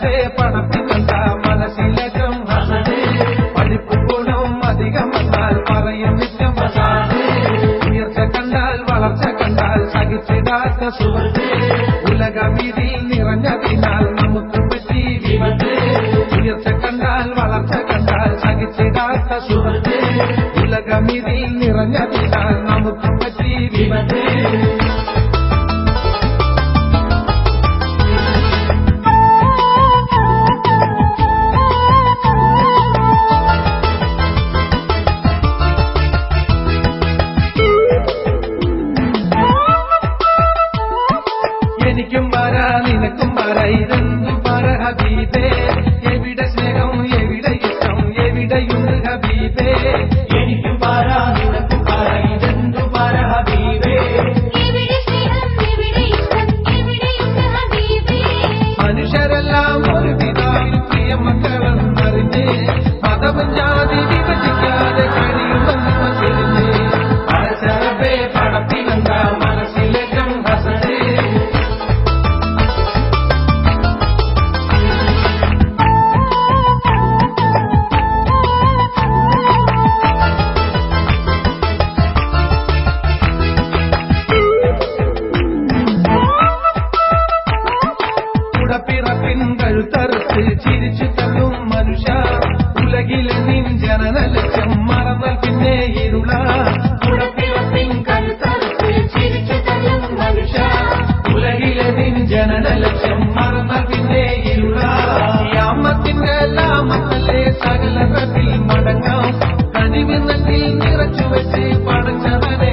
പടച്ചറബേ പണത്തിനല്ല മനസ്സിലേറ്റം ഹസനേ പഠിപ്പ് ഗുണം അധികം വന്നാൽ പറയും നിത്യം വസാനേ ഉയർച്ച കണ്ടാൽ വളർച്ച കണ്ടാൽ സഹിച്ചിടാത്ത സുഹൃത്തേ ഉലകമിതിൽ നിറഞ്ഞതിനാൽ നമുക്ക് പറ്റി വിപത്ത് ഉയർച്ച കണ്ടാൽ വളർച്ച കണ്ടാൽ സഹിച്ചിടാത്ത സുഹൃത്തേ ഉലകമിതിൽ നിറഞ്ഞതിനാൽ നമുക്ക് പറ്റി വിപത്ത് എനിക്കും വരാ നിനക്കും വരാ ഇതെന്തു പറ ഹബീബേ എവിടെ സ്നേഹം എവിടെ ഇഷ്ടം എവിടെയുണ്ട് ഹബീബേ എനിക്കും വരാ നിനക്കും വരാ ഇതെന്തു പറ ഹബീബേ മനുഷ്യരെല്ലാം ഒരു പിതാവിൽ പ്രിയ മക്കളെന്നറിഞ്ഞ് മതവും ജാതി വിഭജിക്കാതെ കഴിയുമെന്ന് മനസ്സിലിഞ്ഞ് പടച്ചറബേ പടപ്പിനെന്താ മനസ്സിലേറ്റം ഹസനേ പിറപ്പിൻ കഴുത്തറുത്ത് ചിരിച്ചു തള്ളും മനുഷ്യ ഉലകിലെ നിൻ ജനന ലക്ഷ്യം മറന്നാൽ പിന്നെ ഇരുള പിറപ്പിൻ കഴുത്തറുത്ത് ചിരിച്ചു തള്ളും മനുഷ്യ ഉലകിലെ നിൻ ജനന ലക്ഷ്യം മറന്നാൽ പിന്നെ ഇരുള യാമത്തിന്റെ ലാമത്തല്ലേ സകല റബിൽ മടങ്ങാം കനിവിൽ നിറച്ചു വെച്ച് പടച്ചവനെ